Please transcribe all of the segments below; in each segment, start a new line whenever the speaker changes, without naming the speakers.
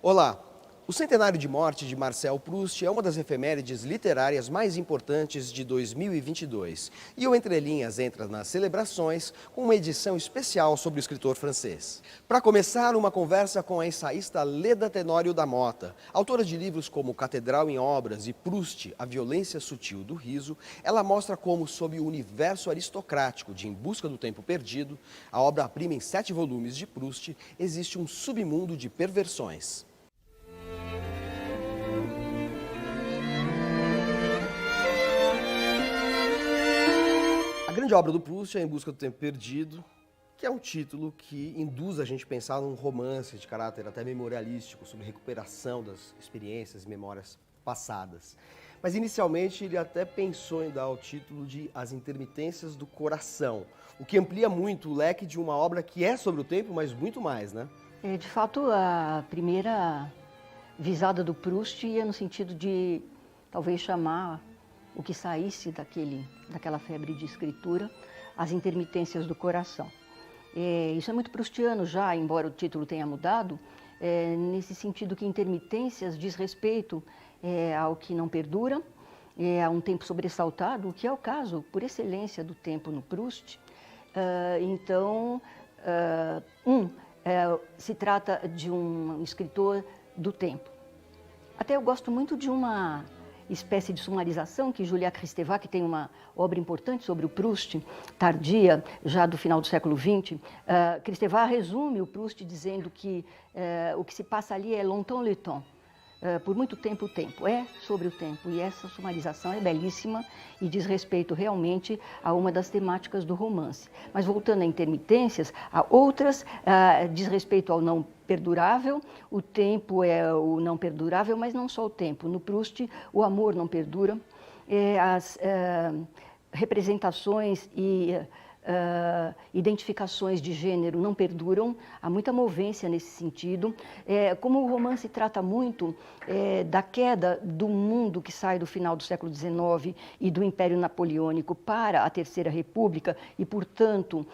Olá! O centenário de morte de Marcel Proust é uma das efemérides literárias mais importantes de 2022. E o Entre Linhas entra nas celebrações com uma edição especial sobre o escritor francês. Para começar, uma conversa com a ensaísta Leda Tenório da Mota. Autora de livros como Catedral em Obras e Proust, A Violência Sutil do Riso, ela mostra como, sob o universo aristocrático de Em Busca do Tempo Perdido, a obra-prima em 7 volumes de Proust, existe um submundo de perversões. A grande obra do Proust é Em Busca do Tempo Perdido, que é um título que induz a gente a pensar num romance de caráter até memorialístico, sobre recuperação das experiências e memórias passadas. Mas inicialmente ele até pensou em dar o título de As Intermitências do Coração, o que amplia muito o leque de uma obra que é sobre o tempo, mas muito mais, né?
De fato, a primeira visada do Proust ia no sentido de talvez chamar o que saísse daquela febre de escritura, as intermitências do coração. Isso é muito proustiano já, embora o título tenha mudado, nesse sentido que intermitências diz respeito ao que não perdura, a um tempo sobressaltado, o que é o caso, por excelência, do tempo no Proust. Se trata de um escritor do tempo. Até eu gosto muito de uma espécie de sumarização que Julia Kristeva, que tem uma obra importante sobre o Proust, tardia, já do final do século XX, Kristeva resume o Proust dizendo que o que se passa ali é longtemps le temps, por muito tempo o tempo, é sobre o tempo, e essa sumarização é belíssima e diz respeito realmente a uma das temáticas do romance. Mas voltando a intermitências, a outras diz respeito ao não perdurável, o tempo é o não perdurável, mas não só o tempo. No Proust, o amor não perdura, as representações e identificações de gênero não perduram, há muita movência nesse sentido. Como o romance trata muito da queda do mundo que sai do final do século XIX e do Império Napoleônico para a Terceira República e, portanto,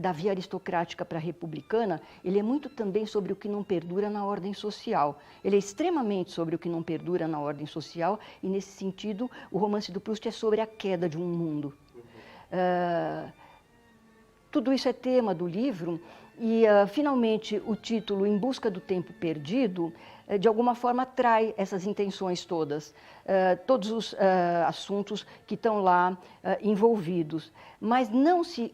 da via aristocrática para a republicana, ele é muito também sobre o que não perdura na ordem social. Ele é extremamente sobre o que não perdura na ordem social e, nesse sentido, o romance do Proust é sobre a queda de um mundo. Tudo isso é tema do livro e, finalmente, o título Em Busca do Tempo Perdido, de alguma forma, trai essas intenções todas, todos os assuntos que estão lá envolvidos. Mas não se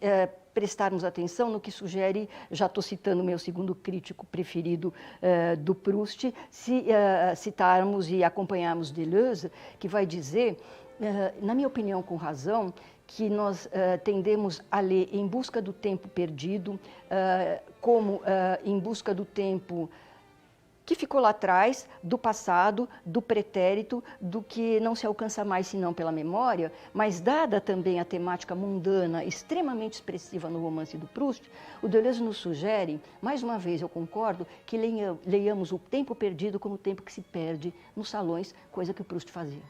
prestarmos atenção no que sugere, já estou citando o meu segundo crítico preferido do Proust, se citarmos e acompanharmos Deleuze, que vai dizer, na minha opinião com razão, que nós tendemos a ler Em Busca do Tempo Perdido como em busca do tempo que ficou lá atrás, do passado, do pretérito, do que não se alcança mais senão pela memória, mas dada também a temática mundana, extremamente expressiva no romance do Proust, o Deleuze nos sugere, mais uma vez eu concordo, que leiamos o tempo perdido como o tempo que se perde nos salões, coisa que o Proust fazia.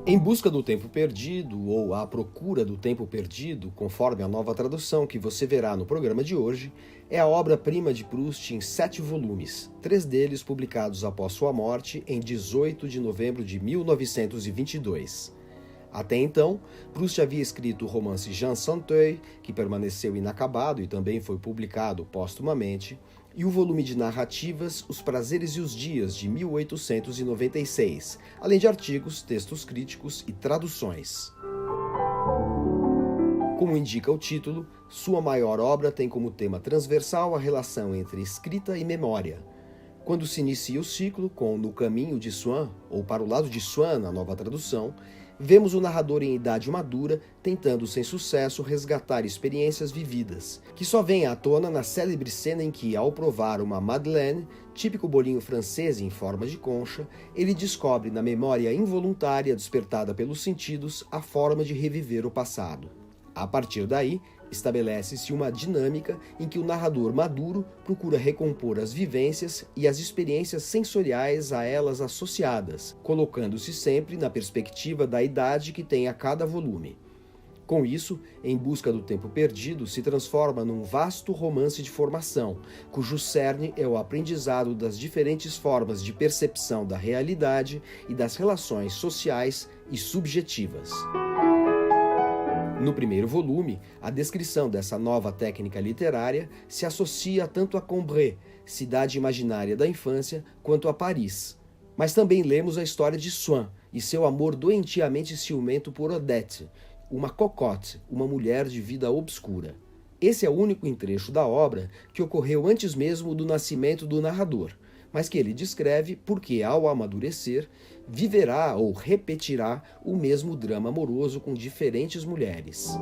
Em Busca do Tempo Perdido, ou À Procura do Tempo Perdido, conforme a nova tradução que você verá no programa de hoje, é a obra-prima de Proust em 7 volumes, 3 deles publicados após sua morte em 18 de novembro de 1922. Até então, Proust havia escrito o romance Jean Santeuil, que permaneceu inacabado e também foi publicado póstumamente, e o volume de narrativas Os Prazeres e os Dias, de 1896, além de artigos, textos críticos e traduções. Como indica o título, sua maior obra tem como tema transversal a relação entre escrita e memória. Quando se inicia o ciclo com No Caminho de Swann, ou Para o Lado de Swann, na nova tradução, vemos o narrador em idade madura tentando sem sucesso resgatar experiências vividas, que só vêm à tona na célebre cena em que, ao provar uma madeleine, típico bolinho francês em forma de concha, ele descobre na memória involuntária despertada pelos sentidos a forma de reviver o passado. A partir daí, Estabelece-se uma dinâmica em que o narrador maduro procura recompor as vivências e as experiências sensoriais a elas associadas, colocando-se sempre na perspectiva da idade que tem a cada volume. Com isso, Em Busca do Tempo Perdido se transforma num vasto romance de formação, cujo cerne é o aprendizado das diferentes formas de percepção da realidade e das relações sociais e subjetivas. No primeiro volume, a descrição dessa nova técnica literária se associa tanto a Combray, cidade imaginária da infância, quanto a Paris. Mas também lemos a história de Swann e seu amor doentiamente ciumento por Odette, uma cocotte, uma mulher de vida obscura. Esse é o único trecho da obra que ocorreu antes mesmo do nascimento do narrador, mas que ele descreve porque, ao amadurecer, viverá ou repetirá o mesmo drama amoroso com diferentes mulheres.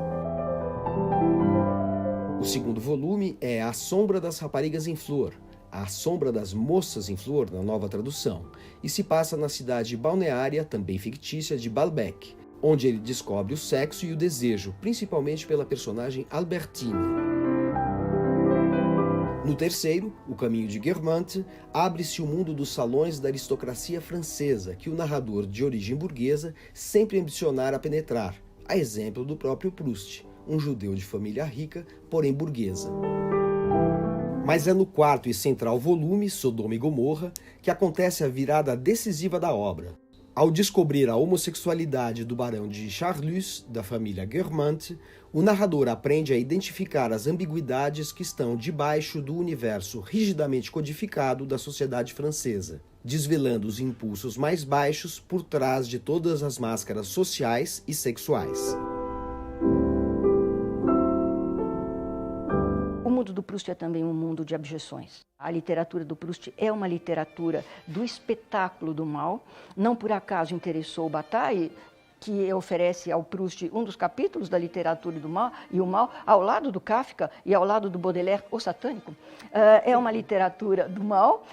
O segundo volume é A Sombra das Raparigas em Flor, A Sombra das Moças em Flor, na nova tradução, e se passa na cidade balneária, também fictícia, de Balbec, onde ele descobre o sexo e o desejo, principalmente pela personagem Albertine. No terceiro, O Caminho de Guermantes, abre-se o mundo dos salões da aristocracia francesa, que o narrador de origem burguesa sempre ambicionara penetrar, a exemplo do próprio Proust, um judeu de família rica, porém burguesa. Mas é no quarto e central volume, Sodoma e Gomorra, que acontece a virada decisiva da obra. Ao descobrir a homossexualidade do barão de Charlus, da família Guermantes, o narrador aprende a identificar as ambiguidades que estão debaixo do universo rigidamente codificado da sociedade francesa, desvelando os impulsos mais baixos por trás de todas as máscaras sociais e sexuais.
O mundo do Proust é também um mundo de abjeções. A literatura do Proust é uma literatura do espetáculo do mal. Não por acaso interessou Bataille, que oferece ao Proust um dos capítulos da literatura do mal, e o mal ao lado do Kafka e ao lado do Baudelaire, o satânico. É uma literatura do mal,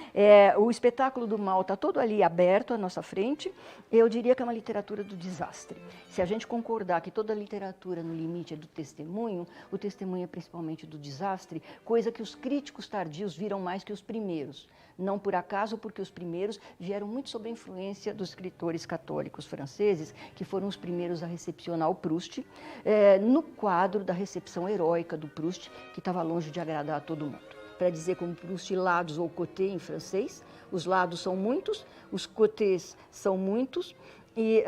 o espetáculo do mal está todo ali aberto à nossa frente. Eu diria que é uma literatura do desastre. Se a gente concordar que toda literatura no limite é do testemunho, o testemunho é principalmente do desastre, coisa que os críticos tardios viram mais que os primeiros. Não por acaso, porque os primeiros vieram muito sob a influência dos escritores católicos franceses, que foram os primeiros a recepcionar o Proust, no quadro da recepção heróica do Proust, que estava longe de agradar a todo mundo. Para dizer como Proust, lados ou côté em francês, os lados são muitos, os côtés são muitos, e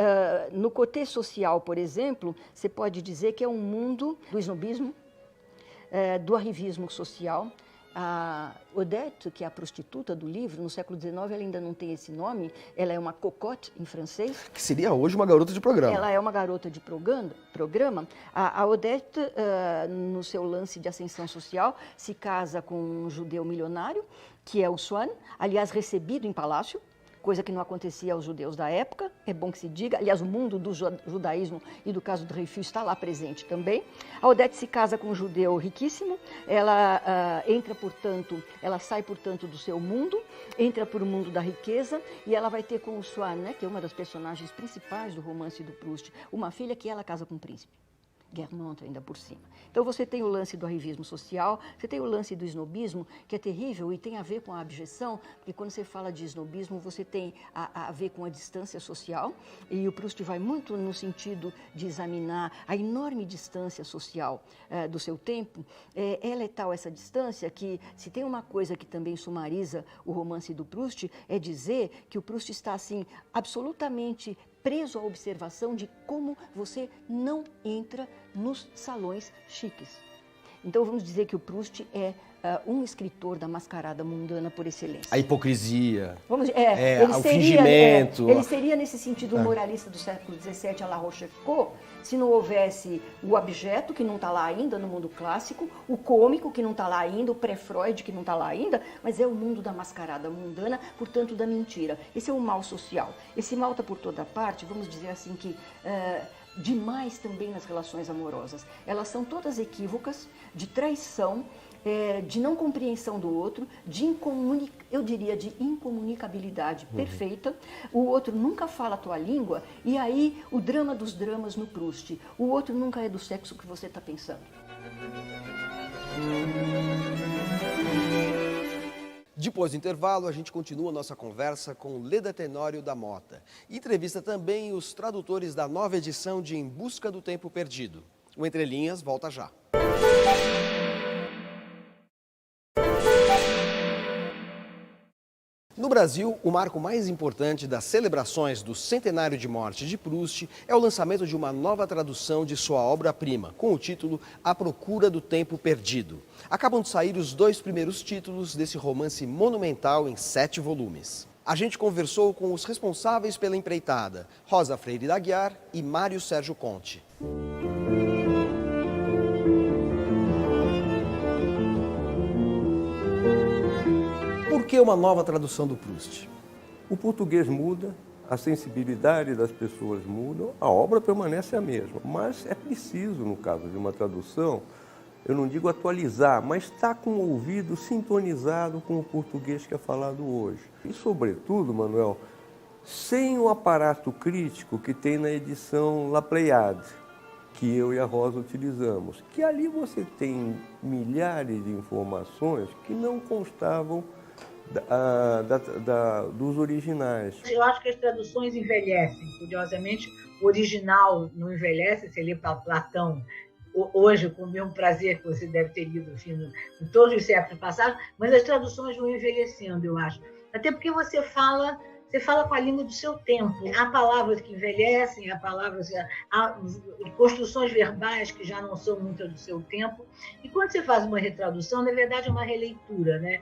no côté social, por exemplo, você pode dizer que é um mundo do snobismo, do arrivismo social. A Odette, que é a prostituta do livro, no século XIX ela ainda não tem esse nome, ela é uma cocotte em francês.
Que seria hoje uma garota de programa.
Ela é uma garota de programa. A Odette, no seu lance de ascensão social, se casa com um judeu milionário, que é o Swann, aliás, recebido em palácio, coisa que não acontecia aos judeus da época, é bom que se diga. Aliás, o mundo do judaísmo e do caso Dreyfus está lá presente também. A Odette se casa com um judeu riquíssimo, ela ela sai, portanto, do seu mundo, entra para o mundo da riqueza, e ela vai ter com o Swann, né, que é uma das personagens principais do romance do Proust, uma filha que ela casa com um príncipe. Guermantes ainda por cima. Então você tem o lance do arrivismo social, você tem o lance do snobismo, que é terrível e tem a ver com a abjeção, porque quando você fala de snobismo, você tem a ver com a distância social, e o Proust vai muito no sentido de examinar a enorme distância social do seu tempo. Ela é tal essa distância que, se tem uma coisa que também sumariza o romance do Proust, é dizer que o Proust está, assim, absolutamente preso à observação de como você não entra nos salões chiques. Então vamos dizer que o Proust é um escritor da mascarada mundana por excelência.
A hipocrisia,
o
fingimento.
Ele seria, nesse sentido, o moralista do século XVII, à la Rochefoucauld, se não houvesse o abjeto, que não está lá ainda no mundo clássico, o cômico, que não está lá ainda, o pré-Freud, que não está lá ainda, mas é o mundo da mascarada mundana, portanto, da mentira. Esse é o mal social. Esse mal está por toda parte, vamos dizer assim que... demais também nas relações amorosas. Elas são todas equívocas, de traição, de não compreensão do outro, eu diria de incomunicabilidade perfeita. O outro nunca fala a tua língua, e aí o drama dos dramas no Proust. O outro nunca é do sexo que você está pensando.
Depois do intervalo, a gente continua nossa conversa com Leda Tenório da Mota. Entrevista também os tradutores da nova edição de Em Busca do Tempo Perdido. O Entre Linhas volta já. No Brasil, o marco mais importante das celebrações do centenário de morte de Proust é o lançamento de uma nova tradução de sua obra-prima, com o título A Procura do Tempo Perdido. Acabam de sair os 2 primeiros títulos desse romance monumental em 7 volumes. A gente conversou com os responsáveis pela empreitada, Rosa Freire da Aguiar e Mário Sérgio Conte. Por que uma nova tradução do Proust?
O português muda, a sensibilidade das pessoas muda, a obra permanece a mesma. Mas é preciso, no caso de uma tradução, eu não digo atualizar, mas estar com o ouvido sintonizado com o português que é falado hoje. E, sobretudo, Manuel, sem o aparato crítico que tem na edição La Pléiade, que eu e a Rosa utilizamos, que ali você tem milhares de informações que não constavam dos originais.
Eu acho que as traduções envelhecem, curiosamente, o original não envelhece, você lê para Platão hoje com o mesmo prazer que você deve ter lido em todos os séculos passados, mas as traduções vão envelhecendo, eu acho. Até porque você fala com a língua do seu tempo. Há palavras que envelhecem, há construções verbais que já não são muito do seu tempo. E quando você faz uma retradução, na verdade é uma releitura, né?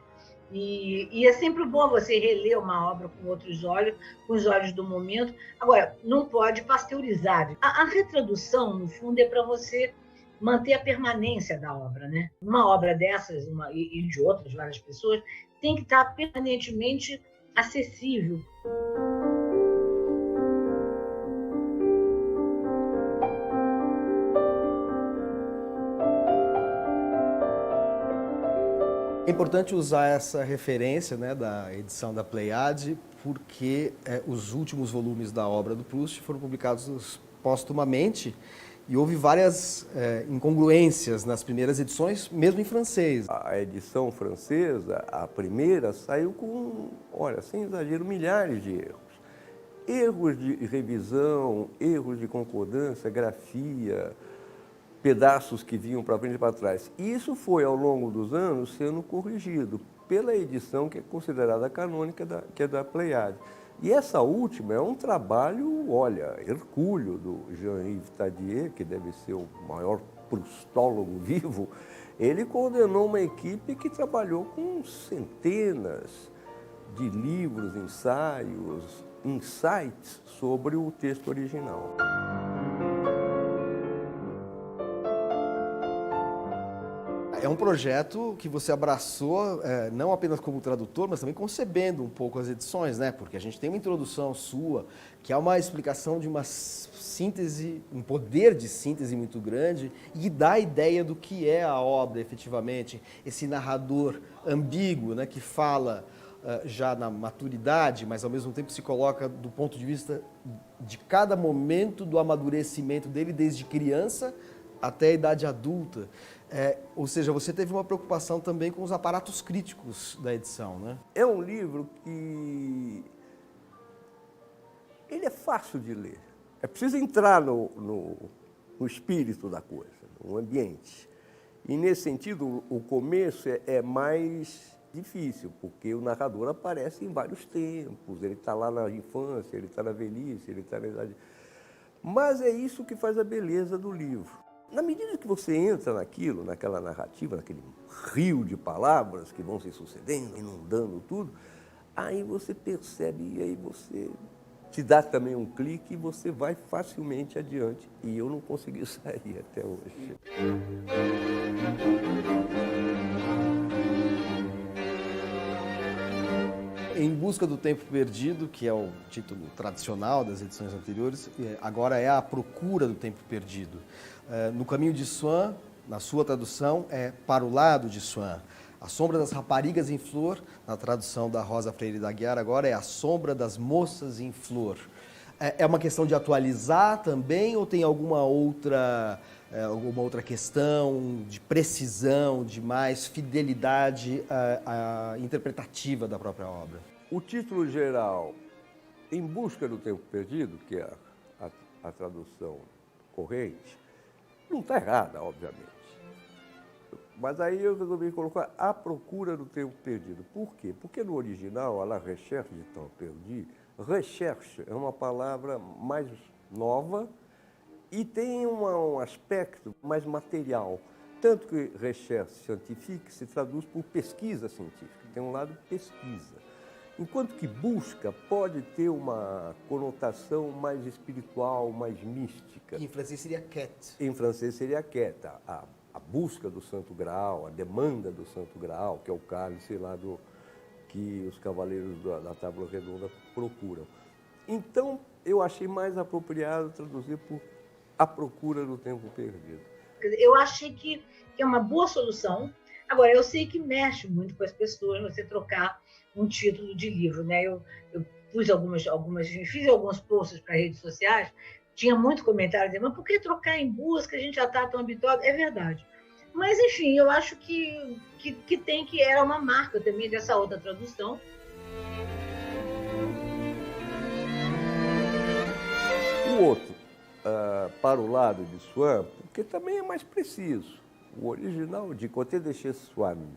E é sempre bom você reler uma obra com outros olhos, com os olhos do momento. Agora, não pode pasteurizar. A retradução, no fundo, é para você manter a permanência da obra, né? Uma obra dessas e de outras várias pessoas tem que estar permanentemente acessível.
É importante usar essa referência, né, da edição da Pléiade, porque os últimos volumes da obra do Proust foram publicados póstumamente e houve várias incongruências nas primeiras edições, mesmo em francês.
A edição francesa, a primeira, saiu com, olha, sem exagero, milhares de erros. Erros de revisão, erros de concordância, grafia, pedaços que vinham para frente e para trás. E isso foi, ao longo dos anos, sendo corrigido pela edição que é considerada canônica, que é da Pléiade. E essa última é um trabalho, olha, hercúleo do Jean-Yves Tadier, que deve ser o maior proustólogo vivo. Ele coordenou uma equipe que trabalhou com centenas de livros, ensaios, insights sobre o texto original.
É um projeto que você abraçou, não apenas como tradutor, mas também concebendo um pouco as edições, né? Porque a gente tem uma introdução sua, que é uma explicação de uma síntese, um poder de síntese muito grande, e dá a ideia do que é a obra, efetivamente. Esse narrador ambíguo, né, que fala já na maturidade, mas ao mesmo tempo se coloca do ponto de vista de cada momento do amadurecimento dele, desde criança até a idade adulta. Ou seja, você teve uma preocupação também com os aparatos críticos da edição, né?
É um livro que ele é fácil de ler. É preciso entrar no espírito da coisa, no ambiente. E, nesse sentido, o começo é mais difícil, porque o narrador aparece em vários tempos. Ele está lá na infância, ele está na velhice, ele está na idade... Mas é isso que faz a beleza do livro. Na medida que você entra naquilo, naquela narrativa, naquele rio de palavras que vão se sucedendo, inundando tudo, aí você percebe e aí você te dá também um clique e você vai facilmente adiante. E eu não consegui sair até hoje.
Em Busca do Tempo Perdido, que é o título tradicional das edições anteriores, agora é A Procura do Tempo Perdido. No Caminho de Swan, na sua tradução, é Para o Lado de Swan. A Sombra das Raparigas em Flor, na tradução da Rosa Freire da Aguiar, agora é A Sombra das Moças em Flor. É uma questão de atualizar também ou tem alguma outra questão de precisão, de mais fidelidade interpretativa da própria obra?
O título geral, Em Busca do Tempo Perdido, que é a tradução corrente, não está errada, obviamente. Mas aí eu resolvi colocar A Procura do Tempo Perdido. Por quê? Porque no original, a La Recherche du Temps Perdu, recherche é uma palavra mais nova e tem um aspecto mais material. Tanto que recherche científique se traduz por pesquisa científica, tem um lado pesquisa. Enquanto que busca pode ter uma conotação mais espiritual, mais mística.
Em francês seria quête.
Em francês seria quête, a busca do Santo Graal, a demanda do Santo Graal, que é o cálice lá que os cavaleiros da Tábua Redonda procuram. Então, eu achei mais apropriado traduzir por A Procura do Tempo Perdido.
Eu achei que é uma boa solução. Agora, eu sei que mexe muito com as pessoas você trocar um título de livro, né? Eu fiz alguns posts para redes sociais, tinha muito comentário dizendo, mas por que trocar Em Busca? A gente já está tão habituado. É verdade. Mas, enfim, eu acho que era uma marca também dessa outra tradução.
O outro, Para o Lado de Swann, porque também é mais preciso. O original de Côté de chez Swann.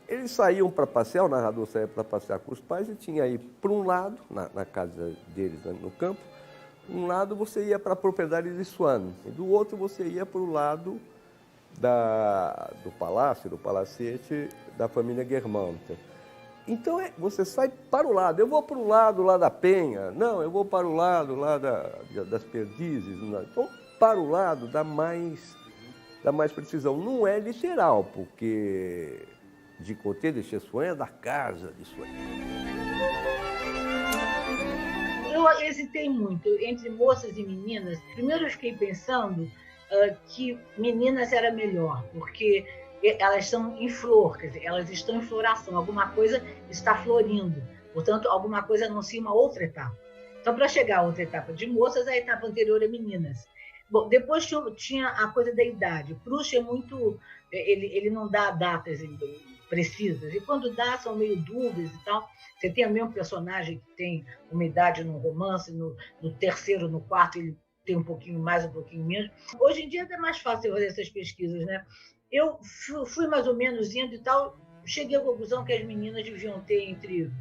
Eles saíam para passear, o narrador saía para passear com os pais e tinha aí, por um lado, na casa deles, no campo, um lado você ia para a propriedade de Swann, e do outro você ia para o lado do palácio, do palacete da família Guermantes. Então você sai para o lado, eu vou para o lado lá da Penha, não, eu vou para o lado lá das Perdizes. Então, para o lado dá mais precisão. Não é literal, porque de Côté de chez Swann é da casa de Swann.
Eu hesitei muito entre moças e meninas. Primeiro eu fiquei pensando que meninas era melhor, porque elas são em flor, quer dizer, elas estão em floração, alguma coisa está florindo, portanto, alguma coisa anuncia uma outra etapa. Então, para chegar a outra etapa de moças, a etapa anterior é meninas. Bom, depois tinha a coisa da idade. Proust é muito... Ele não dá datas precisas, e quando dá, são meio dúvidas e tal. Você tem o mesmo personagem que tem uma idade no romance, no terceiro, no quarto, ele tem um pouquinho mais, um pouquinho menos. Hoje em dia é mais fácil fazer essas pesquisas, né? Eu fui mais ou menos indo e tal, cheguei à conclusão que as meninas deviam ter entre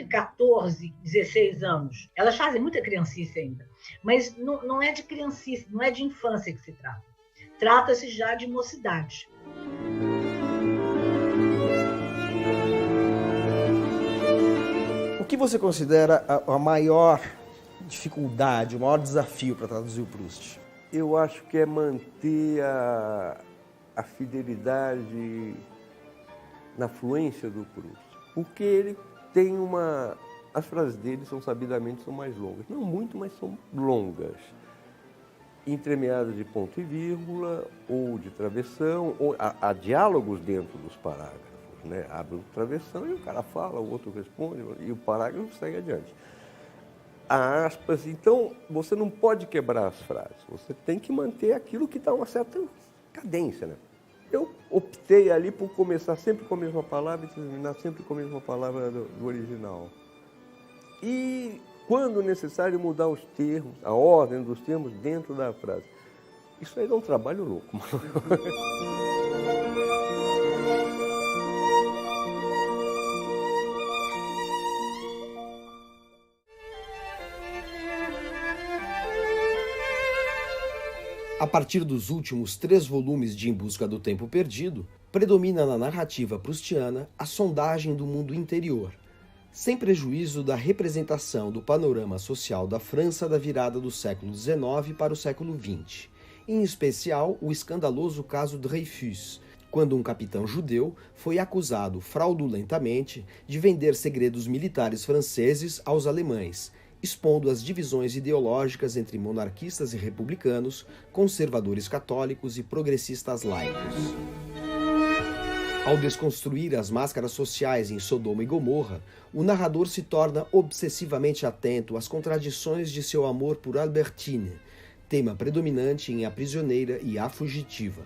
14 e 16 anos. Elas fazem muita criancice ainda, mas não é de criancice, não é de infância que se trata. Trata-se já de mocidade.
O que você considera a maior dificuldade, o maior desafio para traduzir o Proust?
Eu acho que é manter a fidelidade na fluência do Proust, porque ele tem as frases dele sabidamente são mais longas, não muito, mas são longas, entremeadas de ponto e vírgula ou de travessão, ou há diálogos dentro dos parágrafos, né? Abre um travessão e o cara fala, o outro responde e o parágrafo segue adiante. Há aspas, então você não pode quebrar as frases, você tem que manter aquilo que dá uma certa cadência, né? Eu optei ali por começar sempre com a mesma palavra e terminar sempre com a mesma palavra do original. E, quando necessário, mudar os termos, a ordem dos termos dentro da frase. Isso aí dá um trabalho louco.
A partir dos últimos 3 volumes de Em Busca do Tempo Perdido, predomina na narrativa proustiana a sondagem do mundo interior, sem prejuízo da representação do panorama social da França da virada do século XIX para o século XX, em especial o escandaloso caso Dreyfus, quando um capitão judeu foi acusado fraudulentamente de vender segredos militares franceses aos alemães, expondo as divisões ideológicas entre monarquistas e republicanos, conservadores católicos e progressistas laicos. Ao desconstruir as máscaras sociais em Sodoma e Gomorra, o narrador se torna obsessivamente atento às contradições de seu amor por Albertine, tema predominante em A Prisioneira e A Fugitiva.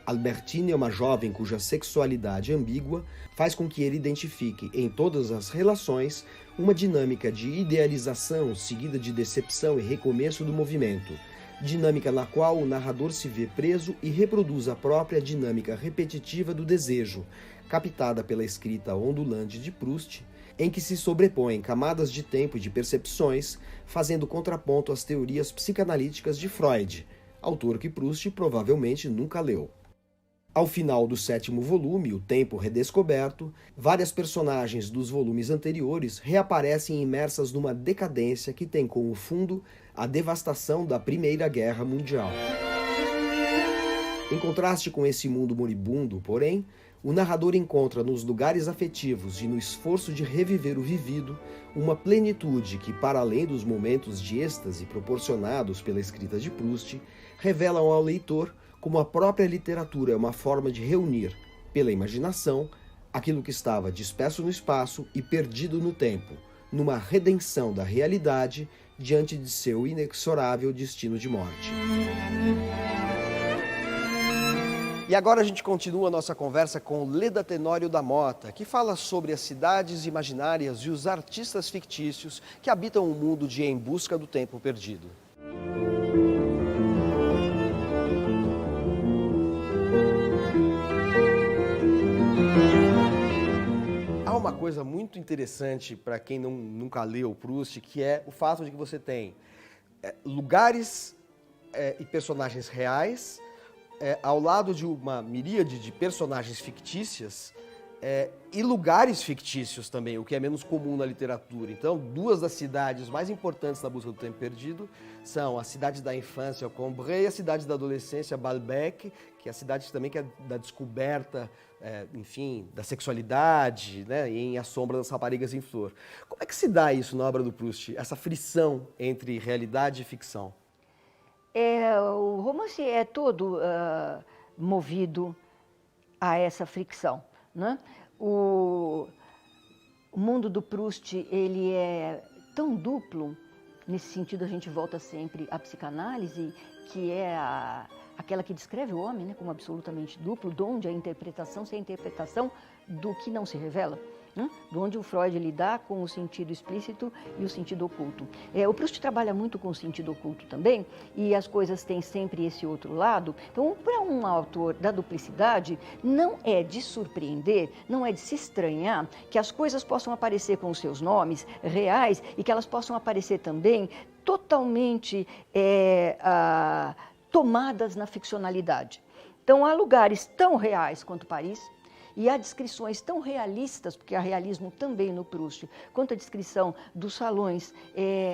Albertine é uma jovem cuja sexualidade ambígua faz com que ele identifique em todas as relações uma dinâmica de idealização seguida de decepção e recomeço do movimento, dinâmica na qual o narrador se vê preso e reproduz a própria dinâmica repetitiva do desejo, captada pela escrita ondulante de Proust, em que se sobrepõem camadas de tempo e de percepções, fazendo contraponto às teorias psicanalíticas de Freud, autor que Proust provavelmente nunca leu. Ao final do 7º volume, O Tempo Redescoberto, várias personagens dos volumes anteriores reaparecem imersas numa decadência que tem como fundo a devastação da Primeira Guerra Mundial. Em contraste com esse mundo moribundo, porém, o narrador encontra nos lugares afetivos e no esforço de reviver o vivido uma plenitude que, para além dos momentos de êxtase proporcionados pela escrita de Proust, revelam ao leitor como a própria literatura é uma forma de reunir, pela imaginação, aquilo que estava disperso no espaço e perdido no tempo, numa redenção da realidade diante de seu inexorável destino de morte. E agora a gente continua a nossa conversa com Leda Tenório da Mota, que fala sobre as cidades imaginárias e os artistas fictícios que habitam o mundo de Em Busca do Tempo Perdido. Há uma coisa muito interessante para quem nunca leu Proust, que é o fato de que você tem lugares e personagens reais ao lado de uma miríade de personagens fictícias e lugares fictícios também, o que é menos comum na literatura. Então, duas das cidades mais importantes na Busca do Tempo Perdido são a cidade da infância, Combray, e a cidade da adolescência, Balbec, que é a cidade também que é da descoberta, enfim, da sexualidade, né, e em A Sombra das Raparigas em Flor. Como é que se dá isso na obra do Proust, essa frição entre realidade e ficção?
O romance é todo movido a essa fricção, né? O mundo do Proust, ele é tão duplo, nesse sentido a gente volta sempre à psicanálise, que é aquela que descreve o homem, né, como absolutamente duplo, de onde a interpretação se é a interpretação do que não se revela, né? De onde o Freud lidar com o sentido explícito e o sentido oculto. O Proust trabalha muito com o sentido oculto também, e as coisas têm sempre esse outro lado. Então, para um autor da duplicidade, não é de surpreender, não é de se estranhar que as coisas possam aparecer com os seus nomes reais e que elas possam aparecer também totalmente tomadas na ficcionalidade. Então, há lugares tão reais quanto Paris, e há descrições tão realistas, porque há realismo também no Proust, quanto a descrição dos salões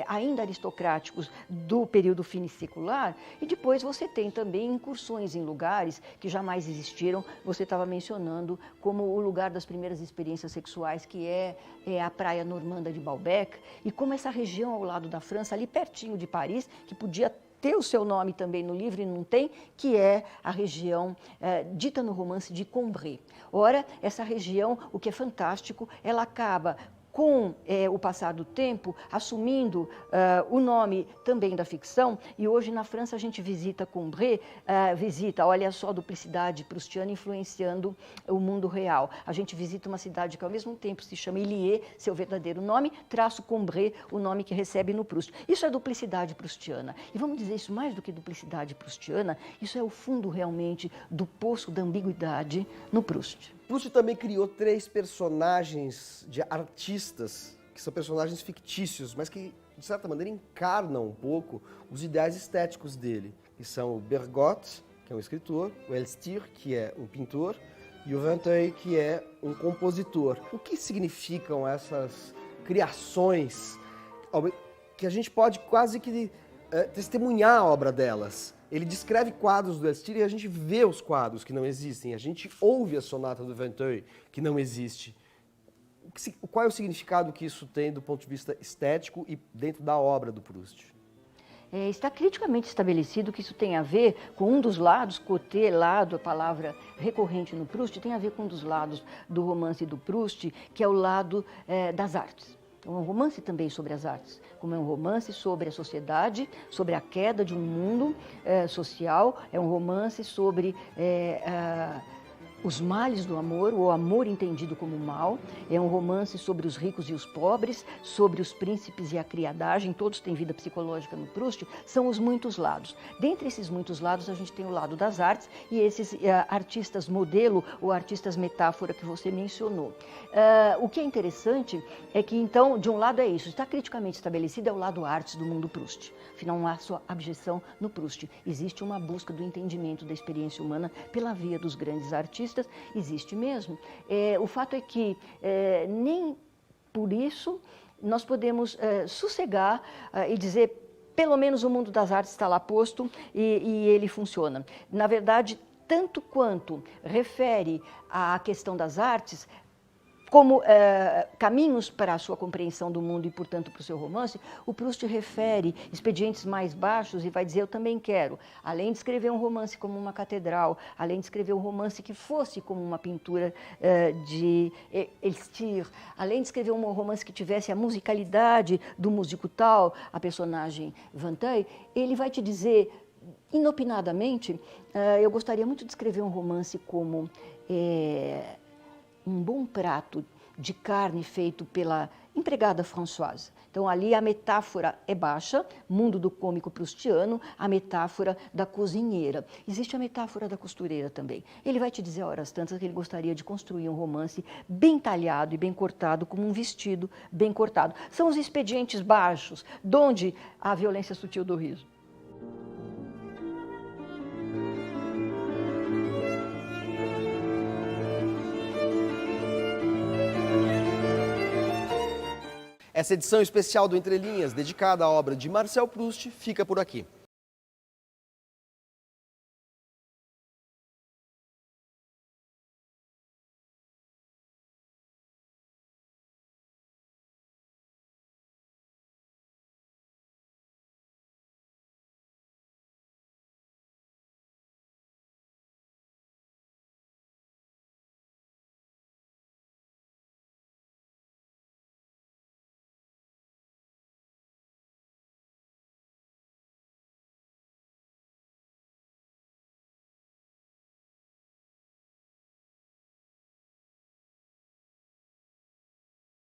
ainda aristocráticos do período finisecular, e depois você tem também incursões em lugares que jamais existiram. Você estava mencionando como o lugar das primeiras experiências sexuais, que é a praia normanda de Balbec, e como essa região ao lado da França, ali pertinho de Paris, que podia ter o seu nome também no livro e não tem, que é a região dita no romance de Combray. Ora, essa região, o que é fantástico, ela acaba com o passar do tempo, assumindo o nome também da ficção, e hoje na França a gente visita Combray, olha só a duplicidade proustiana influenciando o mundo real. A gente visita uma cidade que ao mesmo tempo se chama Illiers, seu verdadeiro nome, traço Combray, o nome que recebe no Proust. Isso é duplicidade proustiana. E vamos dizer isso mais do que duplicidade proustiana, isso é o fundo realmente do poço da ambiguidade no Proust.
Proust também criou 3 personagens de artistas, que são personagens fictícios, mas que, de certa maneira, encarnam um pouco os ideais estéticos dele, que são o Bergotte, que é um escritor, o Elstir, que é um pintor, e o Vinteuil, que é um compositor. O que significam essas criações que a gente pode quase que testemunhar a obra delas? Ele descreve quadros do Elstir e a gente vê os quadros que não existem. A gente ouve a sonata do Vinteuil, que não existe. Qual é o significado que isso tem do ponto de vista estético e dentro da obra do Proust?
Está criticamente estabelecido que isso tem a ver com um dos lados, côté, lado, a palavra recorrente no Proust, tem a ver com um dos lados do romance do Proust, que é o lado das artes. Então, é um romance também sobre as artes, como é um romance sobre a sociedade, sobre a queda de um mundo social, é um romance sobre os males do amor, o amor entendido como mal, é um romance sobre os ricos e os pobres, sobre os príncipes e a criadagem, todos têm vida psicológica no Proust, são os muitos lados. Dentre esses muitos lados, a gente tem o lado das artes e esses artistas modelo ou artistas metáfora que você mencionou. O que é interessante é que, então, de um lado é isso, está criticamente estabelecido, é o lado artes do mundo Proust. Afinal, não há só abjeção no Proust, existe uma busca do entendimento da experiência humana pela via dos grandes artistas, existe mesmo. O fato é que nem por isso nós podemos sossegar e dizer pelo menos o mundo das artes está lá posto e ele funciona. Na verdade, tanto quanto refere à questão das artes, como caminhos para a sua compreensão do mundo e, portanto, para o seu romance, o Proust refere expedientes mais baixos e vai dizer, eu também quero, além de escrever um romance como uma catedral, além de escrever um romance que fosse como uma pintura de Elstir, além de escrever um romance que tivesse a musicalidade do músico tal, a personagem Vinteuil, ele vai te dizer, inopinadamente, eu gostaria muito de escrever um romance como um bom prato de carne feito pela empregada Françoise. Então, ali a metáfora é baixa, mundo do cômico proustiano, a metáfora da cozinheira. Existe a metáfora da costureira também. Ele vai te dizer, a horas tantas, que ele gostaria de construir um romance bem talhado e bem cortado, como um vestido bem cortado. São os expedientes baixos, donde a violência sutil do riso.
Essa edição especial do Entre Linhas, dedicada à obra de Marcel Proust, fica por aqui.